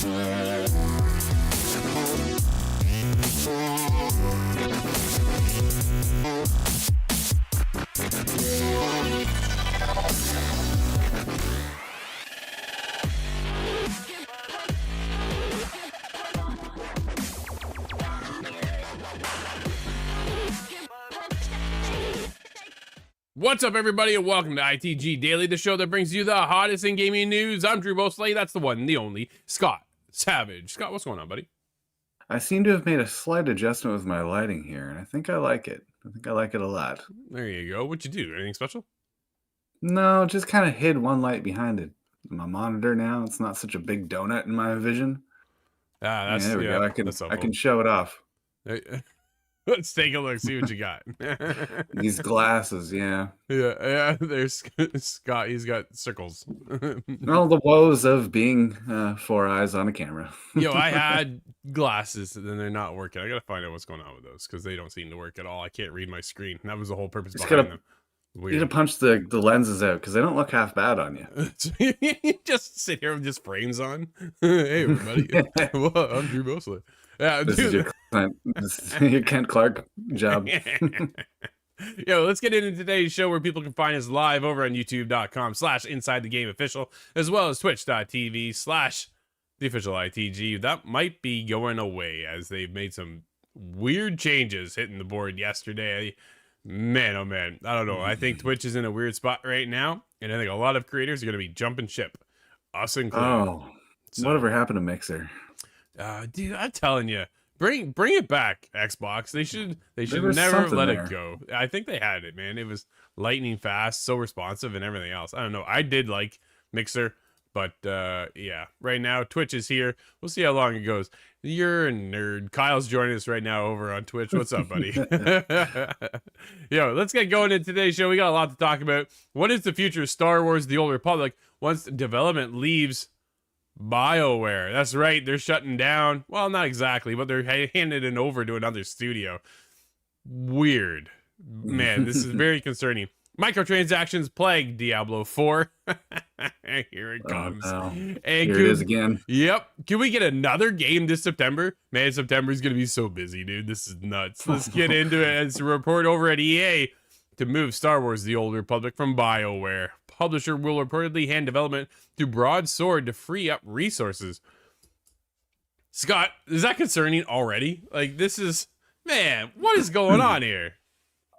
What's up, everybody, and welcome to ITG Daily, the show that brings you the hottest in gaming news. I'm Drew Mosley. That's the one, the only, Scott Savage. Scott, what's going on, buddy? I seem to have made a slight adjustment with my lighting here, and I think I like it. I think I like it a lot. There you go. What'd you do? Anything special? No, just kind of hid one light behind it. My monitor now, it's not such a big donut in my vision. That's there we go. I can show it off. Let's take a look, see what you got. These glasses, yeah. Yeah, there's Scott. He's got circles. All the woes of being 4 eyes on a camera. Yo, I had glasses, and then they're not working. I gotta find out what's going on with those, because they don't seem to work at all. I can't read my screen. That was the whole purpose behind them. Weird. You need to punch the lenses out, because they don't look half bad on you. You just sit here with just frames on. Hey, everybody. Well, I'm Drew Mosley. Yeah, this is your Kent Clark job. Yo, let's get into today's show, where people can find us live over on youtube.com/InsideTheGameOfficial, as well as twitch.tv/TheOfficialITG. That might be going away, as they've made some weird changes hitting the board yesterday. Man, oh man, I don't know. I think Twitch is in a weird spot right now, and I think a lot of creators are going to be jumping ship, us included. Oh, whatever happened to Mixer? Dude, I'm telling you, bring it back, Xbox. They should never let it go. I think they had it, man. It was lightning fast, so responsive, and everything else. I don't know. I did like Mixer, but yeah, right now Twitch is here. We'll see how long it goes. You're a nerd. Kyle's joining us right now over on Twitch. What's up, buddy? Yo, let's get going in today's show. We got a lot to talk about. What is the future of Star Wars: The Old Republic once development leaves BioWare? That's right, they're shutting down. Well, not exactly, but they're handing it over to another studio. Weird. Man, this is very concerning. Microtransactions plague Diablo 4. Here it comes. Oh, no. And here it is again. Yep. Can we get another game this September? Man, September is going to be so busy, dude. This is nuts. Let's get into it. It's a report over at EA to move Star Wars: The Old Republic from BioWare. Publisher will reportedly hand development to Broadsword to free up resources. Scott, is that concerning already? Like, this is, man, what is going on here?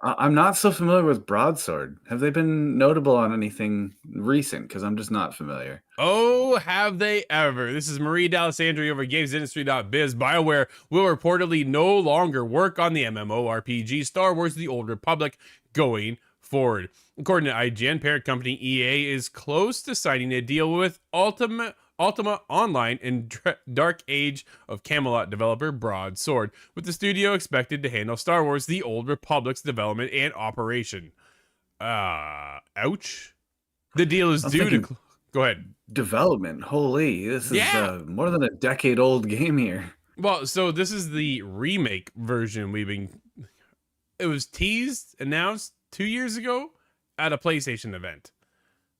I'm not so familiar with Broadsword. Have they been notable on anything recent? Because I'm just not familiar. Oh, have they ever? This is Marie D'Alessandri over GamesIndustry.biz. BioWare will reportedly no longer work on the MMORPG Star Wars: The Old Republic going forward. According to IGN, parent company EA is close to signing a deal with Ultima Online and Dark Age of Camelot developer Broadsword, with the studio expected to handle Star Wars: The Old Republic's development and operation. Ouch. The deal is due to... Go ahead. Development? Holy, this is more than a decade-old game here. Well, so this is the remake version It was teased, announced 2 years ago at a PlayStation event.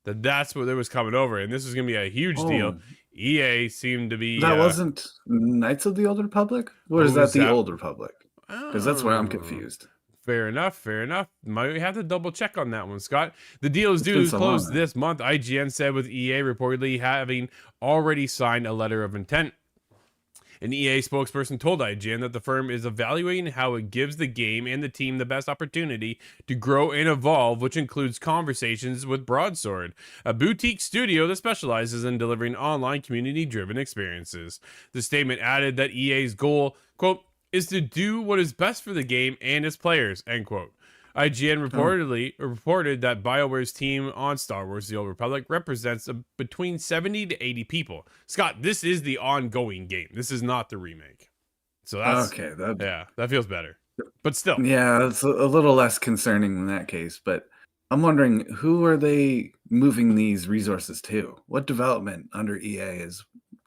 That's what it was coming over, and this is going to be a huge deal. EA seemed to be... That wasn't Knights of the Old Republic? Or is that the Old Republic? Because that's where I'm confused. Fair enough. Might have to double check on that one, Scott. The deal is due to close this month, IGN said, with EA reportedly having already signed a letter of intent. An EA spokesperson told IGN that the firm is evaluating how it gives the game and the team the best opportunity to grow and evolve, which includes conversations with Broadsword, a boutique studio that specializes in delivering online community-driven experiences. The statement added that EA's goal, quote, is to do what is best for the game and its players, end quote. IGN reported that BioWare's team on Star Wars: The Old Republic represents between 70 to 80 people. Scott, this is the ongoing game. This is not the remake. So that's... Okay. That feels better. But still. Yeah, it's a little less concerning in that case. But I'm wondering, who are they moving these resources to? What development under EA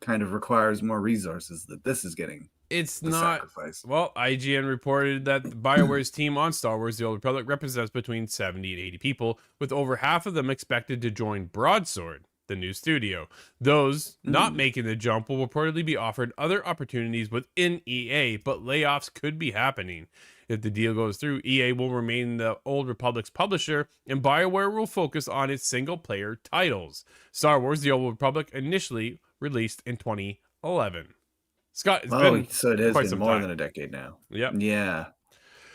kind of requires more resources that this is getting? It's not sacrifice. Well, IGN reported that BioWare's team on Star Wars: The Old Republic represents between 70 and 80 people, with over half of them expected to join Broadsword. the new studio. Those not making the jump will reportedly be offered other opportunities within EA, but layoffs could be happening. If the deal goes through, EA will remain the Old Republic's publisher, and BioWare will focus on its single-player titles. Star Wars: The Old Republic initially released in 2011. Scott, it's been so it has quite been some more time. than a decade now. Yep. Yeah.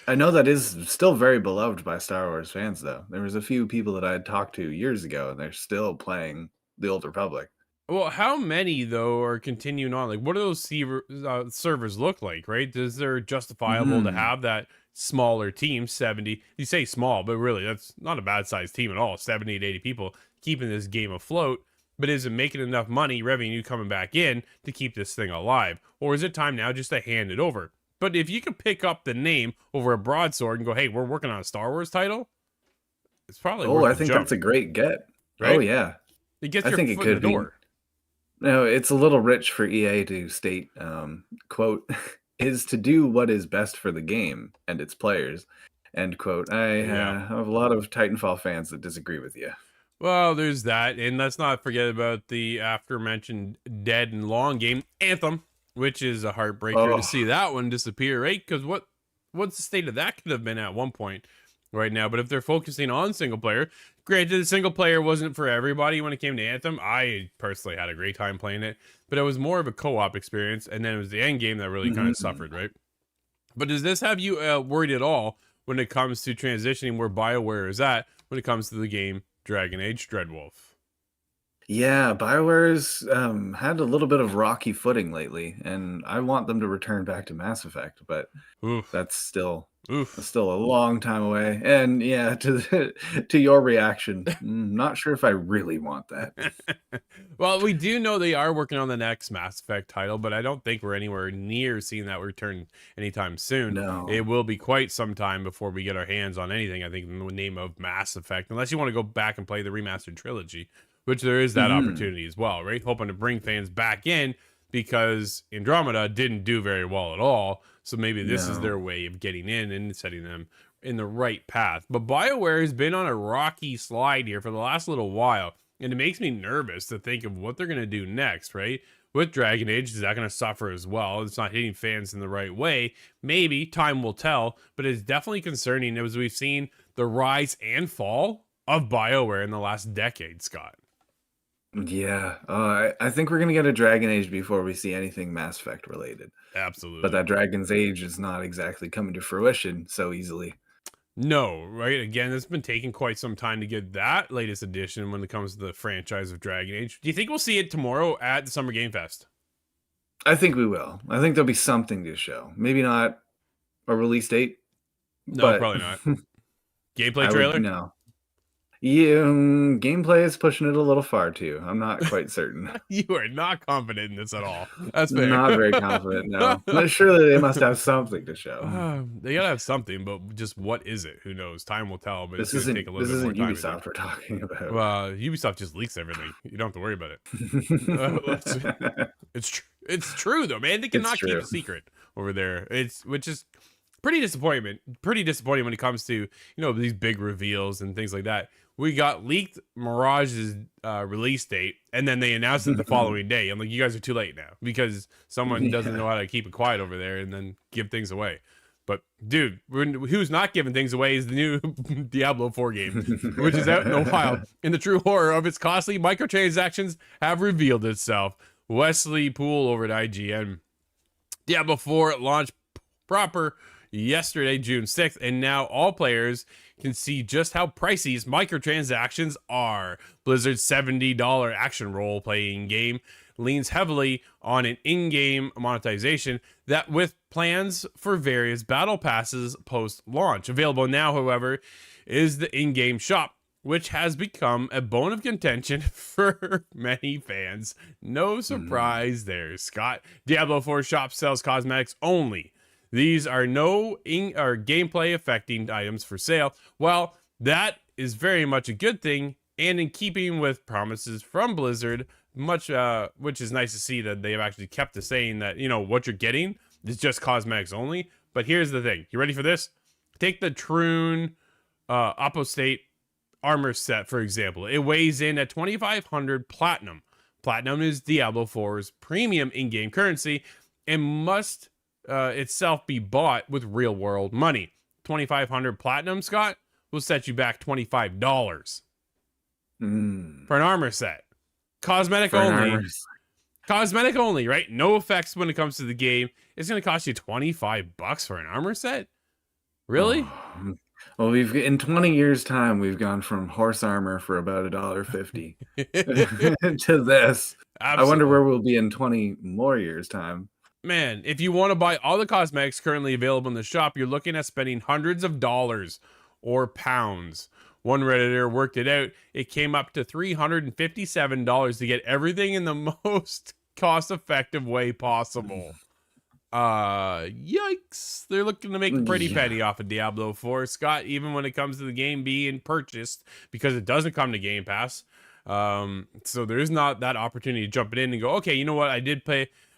I know that is still very beloved by Star Wars fans, though. There was a few people that I had talked to years ago, and they're still playing The Old Republic. Well, how many, though, are continuing on? Like, what do those servers look like, right? Is there justifiable to have that smaller team, 70? You say small, but really, that's not a bad-sized team at all. 70 to 80 people keeping this game afloat. But is it making enough money, revenue coming back in to keep this thing alive? Or is it time now just to hand it over? But if you can pick up the name over a broadsword and go, hey, we're working on a Star Wars title, it's probably worth I the think jump, that's a great get. right? Oh, yeah. It gets I your think it foot in the could be. door. No, it's a little rich for EA to state, quote, is to do what is best for the game and its players, end quote. I have a lot of Titanfall fans that disagree with you. Well, there's that, and let's not forget about the after-mentioned dead and long game, Anthem, which is a heartbreaker to see that one disappear, right? Because what's the state of that could have been at one point right now? But if they're focusing on single-player, granted, the single-player wasn't for everybody when it came to Anthem. I personally had a great time playing it, but it was more of a co-op experience, and then it was the end game that really kind of suffered, right? But does this have you worried at all when it comes to transitioning where BioWare is at when it comes to the game Dragon Age Dreadwolf? Yeah, BioWare's had a little bit of rocky footing lately, and I want them to return back to Mass Effect, but that's still a long time away. And yeah, to your reaction, not sure if I really want that. Well, we do know they are working on the next Mass Effect title, but I don't think we're anywhere near seeing that return anytime soon. No. It will be quite some time before we get our hands on anything, I think, in the name of Mass Effect, unless you want to go back and play the remastered trilogy, which there is that opportunity as well, right? Hoping to bring fans back in because Andromeda didn't do very well at all. So maybe this is their way of getting in and setting them in the right path. But BioWare has been on a rocky slide here for the last little while, and it makes me nervous to think of what they're going to do next, right? With Dragon Age, is that going to suffer as well? It's not hitting fans in the right way. Maybe, time will tell, but it's definitely concerning as we've seen the rise and fall of BioWare in the last decade, Scott. Yeah, I think we're going to get a Dragon Age before we see anything Mass Effect related. Absolutely. But that Dragon's Age is not exactly coming to fruition so easily. No, right? Again, it's been taking quite some time to get that latest edition when it comes to the franchise of Dragon Age. Do you think we'll see it tomorrow at the Summer Game Fest? I think we will. I think there'll be something to show. Maybe not a release date. No, but probably not. Gameplay trailer? No. Yeah, gameplay is pushing it a little far too. I'm not quite certain. You are not confident in this at all. That's fair. Not very confident, no. But surely they must have something to show. They gotta have something, but just what is it? Who knows? Time will tell, but This it's gonna isn't take a little bit more time. Ubisoft we're talking about. Well, Ubisoft just leaks everything. You don't have to worry about it. It's true though, man. They cannot keep a secret over there. Which is pretty disappointment. Pretty disappointing when it comes to these big reveals and things like that. We got leaked Mirage's release date, and then they announced it the following day. I'm like, you guys are too late now because someone doesn't know how to keep it quiet over there and then give things away. But dude, who's not giving things away is the new Diablo 4 game, which is out in the wild. In the true horror of its costly microtransactions have revealed itself. Wesley Poole over at IGN. Diablo 4 launched proper yesterday, June 6th, and now all players can see just how pricey microtransactions are. Blizzard's $70 action role-playing game leans heavily on an in-game monetization that with plans for various battle passes post-launch. Available now, however, is the in-game shop, which has become a bone of contention for many fans. No surprise there, Scott. Diablo 4 shop sells cosmetics only. These are no gameplay affecting items for sale. Well, that is very much a good thing and in keeping with promises from Blizzard, which is nice to see that they've actually kept to saying that, what you're getting is just cosmetics only. But here's the thing. You ready for this? Take the Troon Apostate armor set, for example, it weighs in at 2,500 platinum. Platinum is Diablo 4's premium in-game currency and must itself be bought with real-world money. 2,500 platinum, Scott, will set you back $25 for an armor set. Cosmetic only. Cosmetic only, right? No effects when it comes to the game. It's going to cost you $25 for an armor set? Really? Oh. Well, in 20 years' time, we've gone from horse armor for about $1.50 to this. Absolutely. I wonder where we'll be in 20 more years' time. Man, if you want to buy all the cosmetics currently available in the shop, you're looking at spending hundreds of dollars or pounds. One Redditor worked it out. It came up to $357 to get everything in the most cost-effective way possible. Yikes. They're looking to make a pretty penny off of Diablo 4, Scott, even when it comes to the game being purchased, because it doesn't come to Game Pass. So there's not that opportunity to jump it in and go, okay, you know what,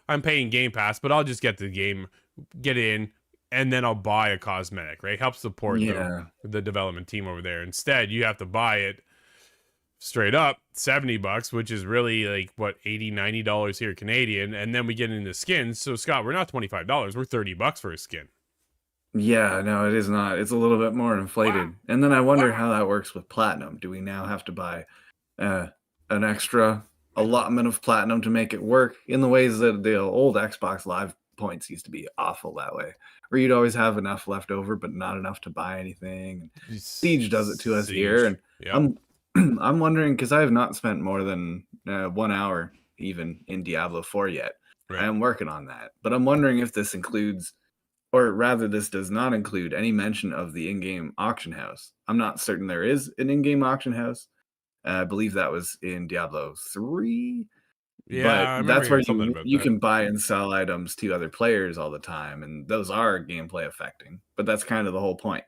I'm paying Game Pass, but I'll just get the game, get in, and then I'll buy a cosmetic, right? Help support the development team over there. Instead, you have to buy it straight up, $70, which is really like what, $80-$90 here Canadian, and then we get into skins. So Scott, we're not $25, we're $30 for a skin. Yeah, no, it is not. It's a little bit more inflated. Wow. And then I wonder how that works with platinum. Do we now have to buy an extra allotment of platinum to make it work in the ways that the old Xbox Live points used to be awful that way, where you'd always have enough left over but not enough to buy anything? Siege does it to us here, and I'm wondering, because I have not spent more than 1 hour even in Diablo 4 yet. Right. I am working on that, but I'm wondering if this includes, or rather this does not include, any mention of the in-game auction house. I'm not certain there is an in-game auction house. I believe that was in Diablo 3. Yeah, but that's where you can buy and sell items to other players all the time, and those are gameplay affecting. But that's kind of the whole point.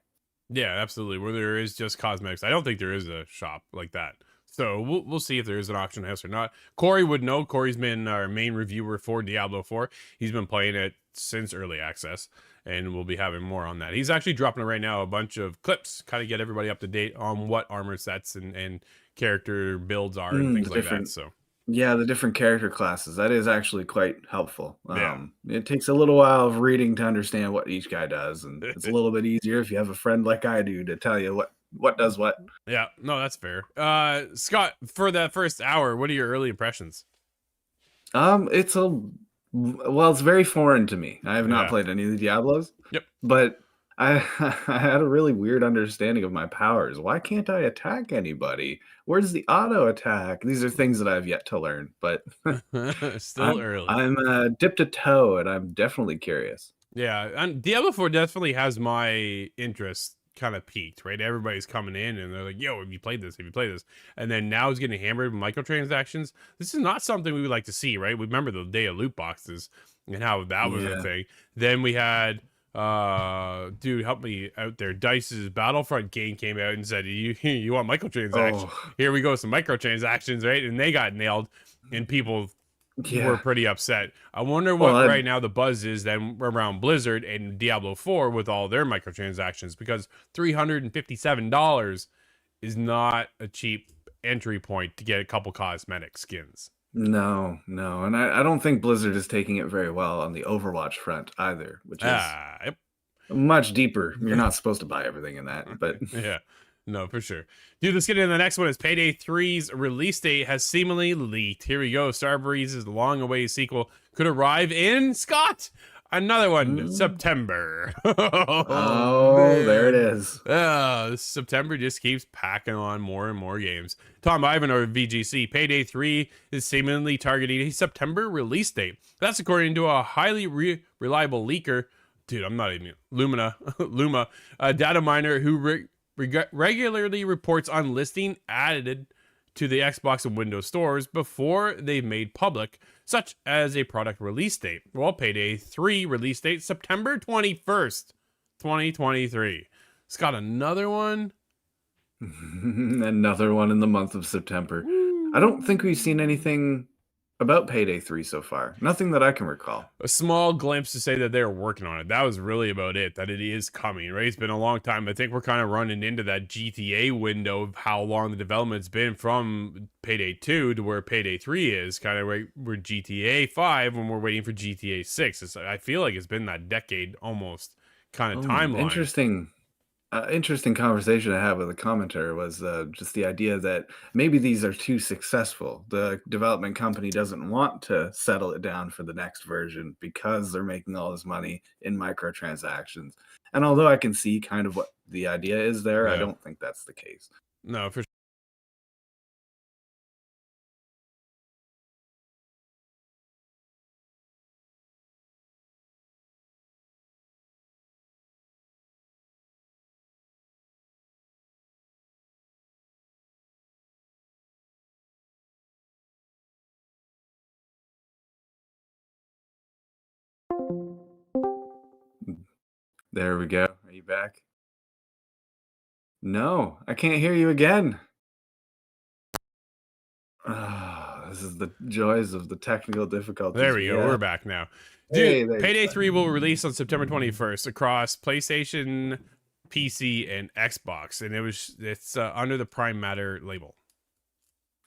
Yeah, absolutely. Where there is just cosmetics, I don't think there is a shop like that. So we'll see if there is an auction house or not. Corey would know. Corey's been our main reviewer for Diablo 4. He's been playing it since early access, and we'll be having more on that. He's actually dropping right now a bunch of clips, kind of get everybody up to date on what armor sets and character builds are and things like that. So yeah, the different character classes, that is actually quite helpful. It takes a little while of reading to understand what each guy does, and it's a little bit easier if you have a friend like I do to tell you what does what. Yeah, no, that's fair. Scott, for that first hour, what are your early impressions? It's very foreign to me. I have not played any of the Diablos. Yep. But I had a really weird understanding of my powers. Why can't I attack anybody? Where's the auto attack? These are things that I've yet to learn, but still early. I'm dipped a toe, and I'm definitely curious. Yeah, and Diablo 4 definitely has my interest kind of peaked, right? Everybody's coming in and they're like, yo, have you played this? Have you played this? And then now it's getting hammered with microtransactions. This is not something we would like to see, right? We remember the day of loot boxes and how that was a thing. Then we had dude, help me out there, Dice's Battlefront game came out and said, you want microtransactions? Here we go, some microtransactions, right? And they got nailed, and people were pretty upset. I wonder what right now the buzz is then around Blizzard and Diablo 4 with all their microtransactions, because $357 is not a cheap entry point to get a couple cosmetic skins. No, and I don't think Blizzard is taking it very well on the Overwatch front either, which is much deeper. You're not supposed to buy everything in that, but yeah, no, for sure. Dude, let's get into the next one. Is Payday 3's release date has seemingly leaked. Here we go. Starbreeze's long-awaited sequel could arrive in, Scott, another one, September. There it is. September just keeps packing on more and more games. Tom Ivan over VGC. Payday 3 is seemingly targeting a September release date. That's according to a highly reliable leaker. Dude, I'm not even Luma, a data miner who regularly reports on listing added to the Xbox and Windows stores before they've made public, such as a product release date. Well, Payday 3 release date, September 21st, 2023. It's got another one. Another one in the month of September. Woo. I don't think we've seen anything about Payday 3 so far? Nothing that I can recall. A small glimpse to say that they're working on it. That was really about it, that it is coming, right? It's been a long time. I think we're kind of running into that GTA window of how long the development's been from Payday 2 to where Payday 3 is, kind of where we're GTA 5 when we're waiting for GTA 6. I feel like it's been that decade almost kind of timeline. Interesting conversation I had with a commenter was just the idea that maybe these are too successful. The development company doesn't want to settle it down for the next version because they're making all this money in microtransactions. And although I can see kind of what the idea is there, I don't think that's the case. No, for sure. There we go. Are you back? No, I can't hear you again. Ah, this is the joys of the technical difficulties. There we go. We're back now. Hey, Dude, Payday 3 will release on September 21st across PlayStation, PC, and Xbox. And it's under the Prime Matter label.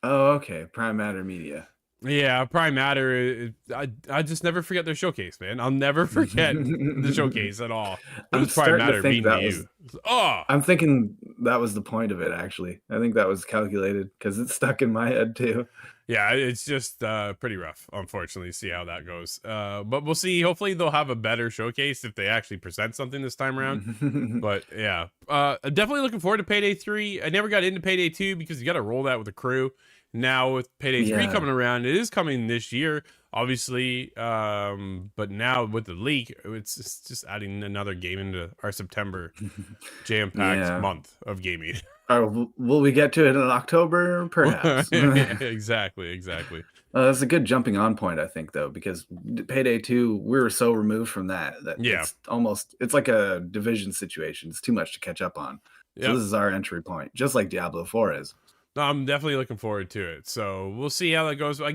Oh, okay. Prime Matter Media. Yeah, Prime Matter. I just never forget their showcase, man. I'll never forget the showcase at all. It was Prime Matter mean to you. Oh, I'm thinking that was the point of it, actually. I think that was calculated because it's stuck in my head too. Yeah, it's just pretty rough, unfortunately, see how that goes. But we'll see. Hopefully they'll have a better showcase if they actually present something this time around. But yeah, I'm definitely looking forward to Payday 3. I never got into Payday 2 because you got to roll that with a crew. Now with Payday 3 coming around, it is coming this year, obviously. But now with the leak, it's just adding another game into our September jam-packed month of gaming. Will we get to it in October? Perhaps. Exactly. That's a good jumping on point, I think, though, because Payday 2, we were so removed from that it's like a Division situation. It's too much to catch up on. So this is our entry point, just like Diablo 4 is. I'm definitely looking forward to it. So we'll see how that goes. I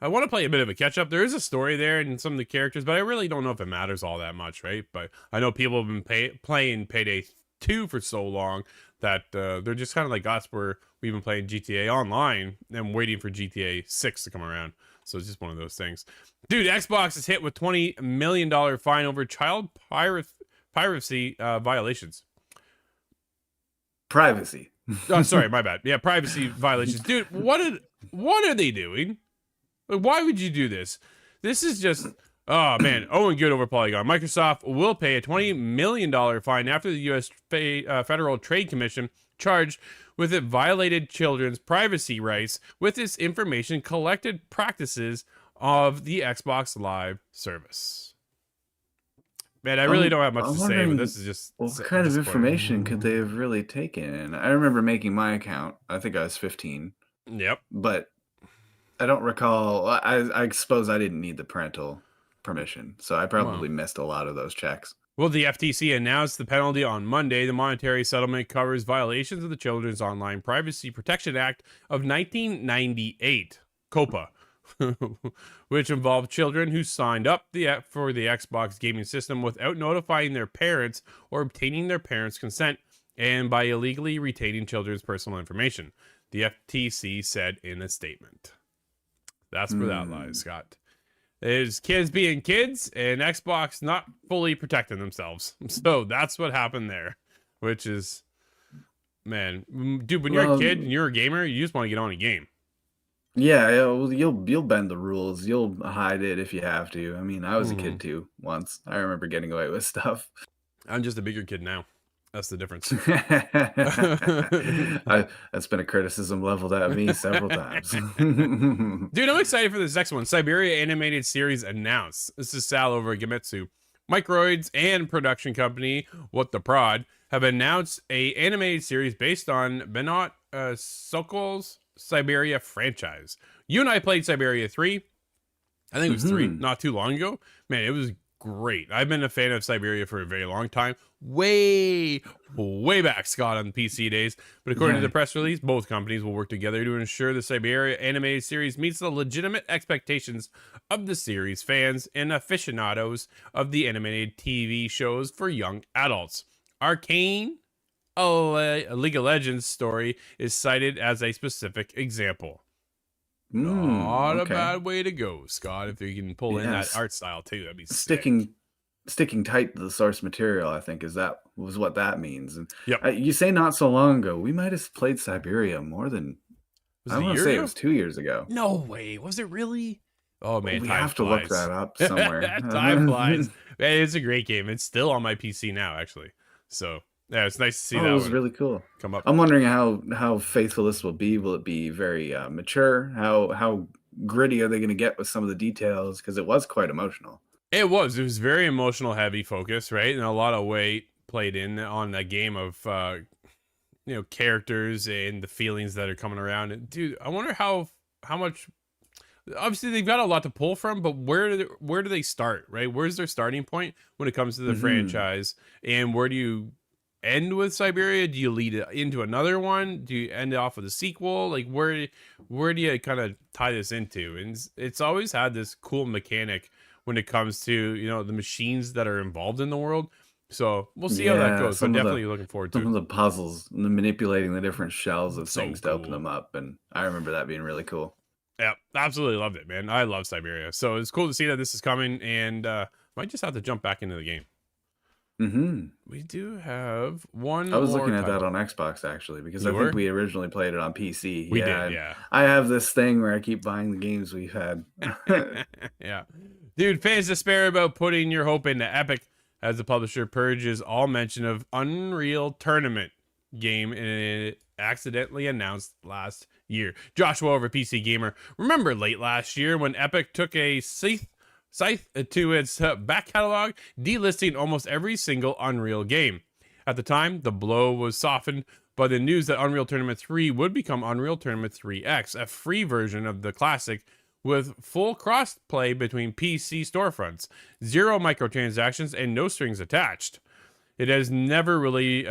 want to play a bit of a catch up. There is a story there and some of the characters, but I really don't know if it matters all that much, right? But I know people have been playing Payday 2 for so long that they're just kind of like us, where we've been playing GTA Online and waiting for GTA 6 to come around. So it's just one of those things. Dude, Xbox is hit with $20 million fine over child piracy violations. Privacy. Oh, sorry, my bad. Yeah, privacy violations. Dude, what are they doing? Like, why would you do this? This is just, oh man. Owen Good over Polygon. Microsoft will pay a $20 million fine after the U.S. Federal Trade Commission charged with it violated children's privacy rights with its information collected practices of the Xbox Live service. Man, I really don't have much to say, but this is just... What kind of information could they have really taken? I remember making my account. I think I was 15. Yep. But I don't recall... I suppose I didn't need the parental permission, so I probably missed a lot of those checks. Well, the FTC announced the penalty on Monday. The monetary settlement covers violations of the Children's Online Privacy Protection Act of 1998, COPA, which involved children who signed up for the Xbox gaming system without notifying their parents or obtaining their parents' consent, and by illegally retaining children's personal information, the FTC said in a statement. That's where that lies, Scott. There's kids being kids and Xbox not fully protecting themselves. So that's what happened there, which is, man, dude, when you're a kid and you're a gamer, you just want to get on a game. Yeah, you'll bend the rules. You'll hide it if you have to. I mean, I was a kid too once. I remember getting away with stuff. I'm just a bigger kid now. That's the difference. That's been a criticism leveled at me several times. Dude, I'm excited for this next one. Siberia animated series announced. This is Sal over at Gamitsu. Microids and production company What the Prod have announced a animated series based on Benot Sokol's Siberia franchise. You and I played Siberia 3. I think it was 3, not too long ago. Man, it was great. I've been a fan of Siberia for a very long time, way back, Scott, on the PC days. But according to the press release, both companies will work together to ensure the Siberia animated series meets the legitimate expectations of the series fans and aficionados of the animated TV shows for young adults. Arcane, a League of Legends story, is cited as a specific example. Not a bad way to go, Scott. If you can pull in that art style too, that'd be sticking tight to the source material. I think was what that means. And yep. You say not so long ago, we might have played Siberia more than I want to say it was 2 years ago. No way, was it really? Oh man, we have to look that up somewhere. Time flies. Man, it's a great game. It's still on my PC now, actually. So yeah, it's nice to see that. It was really cool. Come up. I'm wondering how faithful this will be. Will it be very mature? How gritty are they going to get with some of the details? Because it was quite emotional. It was very emotional, heavy focus, right? And a lot of weight played in on a game of characters and the feelings that are coming around. And dude, I wonder how much. Obviously, they've got a lot to pull from, but where do they start, right? Where's their starting point when it comes to the franchise, and where do you end with Siberia? Do you lead it into another one? Do you end it off with a sequel? Like where do you kind of tie this into? And it's always had this cool mechanic when it comes to the machines that are involved in the world. So we'll see how that goes. I'm definitely looking forward to some of the puzzles and the manipulating the different shells of things to open them up, and I remember that being really cool. Yeah, absolutely loved it, man. I love Siberia, so it's cool to see that this is coming, and might just have to jump back into the game. We do have one. I was looking at that on Xbox actually, because I think we originally played it on PC. We did, yeah. I have this thing where I keep buying the games we've had. Yeah, dude, fans despair about putting your hope into Epic as the publisher purges all mention of Unreal Tournament game, and it accidentally announced last year. Joshua over PC Gamer, remember late last year when Epic took a scythe to its back catalog, delisting almost every single Unreal game. At the time, the blow was softened by the news that Unreal Tournament 3 would become Unreal Tournament 3X, a free version of the classic with full cross-play between PC storefronts, 0 microtransactions, and no strings attached. It was never really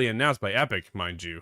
announced by Epic, mind you.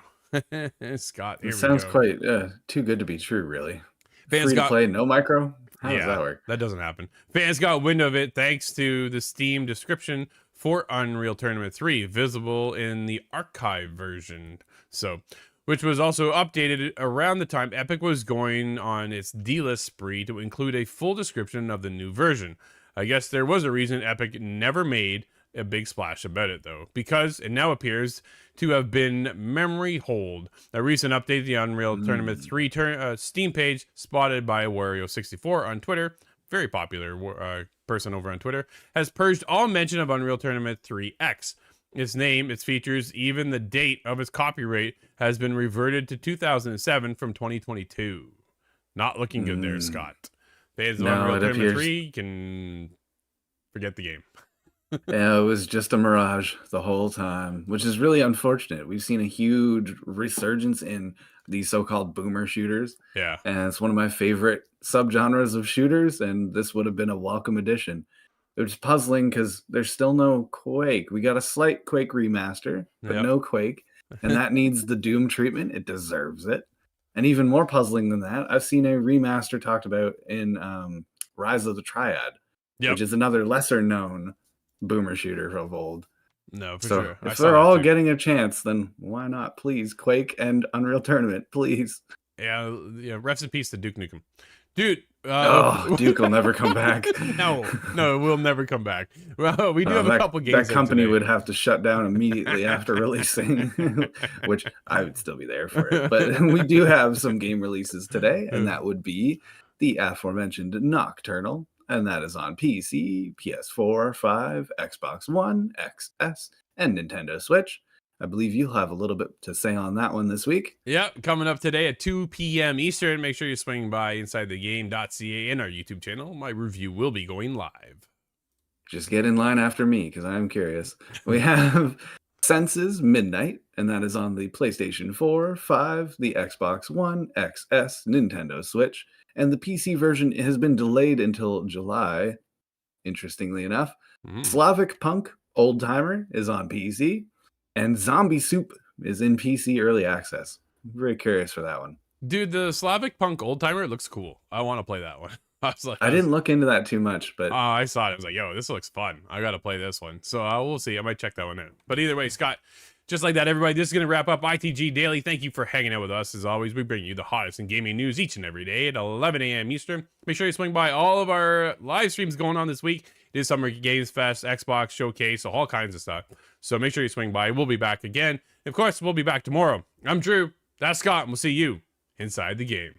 Scott, here it sounds quite too good to be true, really. Fans free to play, no micro? How does that work? That doesn't happen. Fans got wind of it thanks to the Steam description for Unreal Tournament 3, visible in the archive version. So, which was also updated around the time Epic was going on its delist spree to include a full description of the new version. I guess there was a reason Epic never made a big splash about it, though, because it now appears to have been memory hold. A recent update, the Unreal Tournament 3 Steam page, spotted by Wario64 on Twitter, very popular person over on Twitter, has purged all mention of Unreal Tournament 3X. Its name, its features, even the date of its copyright has been reverted to 2007 from 2022. Not looking good there, Scott. Fans of Unreal Tournament 3 can forget the game. Yeah, it was just a mirage the whole time, which is really unfortunate. We've seen a huge resurgence in these so-called boomer shooters. Yeah. And it's one of my favorite subgenres of shooters, and this would have been a welcome addition. It was puzzling because there's still no Quake. We got a slight Quake remaster, but no Quake. And that needs the Doom treatment. It deserves it. And even more puzzling than that, I've seen a remaster talked about in Rise of the Triad, which is another lesser-known boomer shooter of old. No, for sure. If they're all getting a chance, then why not? Please, Quake and Unreal Tournament, please. Yeah. Rest in peace to Duke Nukem, dude. Duke will never come back. No, it will never come back. Well, we do have a couple games. That company would have to shut down immediately after releasing, which I would still be there for it. But we do have some game releases today, and that would be the aforementioned Nocturnal. And that is on PC, PS4, 5, Xbox One, XS, and Nintendo Switch. I believe you'll have a little bit to say on that one this week. Yeah, coming up today at 2 p.m. Eastern. Make sure you swing by InsideTheGame.ca and our YouTube channel. My review will be going live. Just get in line after me, because I'm curious. We have Senses Midnight, and that is on the PlayStation 4, 5, the Xbox One, XS, Nintendo Switch. And the PC version has been delayed until July interestingly enough. Mm. Slavic Punk Old Timer is on PC, and Zombie Soup is in PC early access. I'm very curious for that one. Dude, the Slavic Punk Old Timer looks cool. I want to play that one. I didn't look into that too much, but I saw it. I was like, yo, this looks fun. I got to play this one. So we'll see. I might check that one out. But either way, Scott, just like that, everybody, this is going to wrap up ITG Daily. Thank you for hanging out with us. As always, we bring you the hottest in gaming news each and every day at 11 a.m. Eastern. Make sure you swing by all of our live streams going on this week. It is Summer Games Fest, Xbox Showcase, so all kinds of stuff. So make sure you swing by. We'll be back again. Of course, we'll be back tomorrow. I'm Drew. That's Scott, and we'll see you inside the game.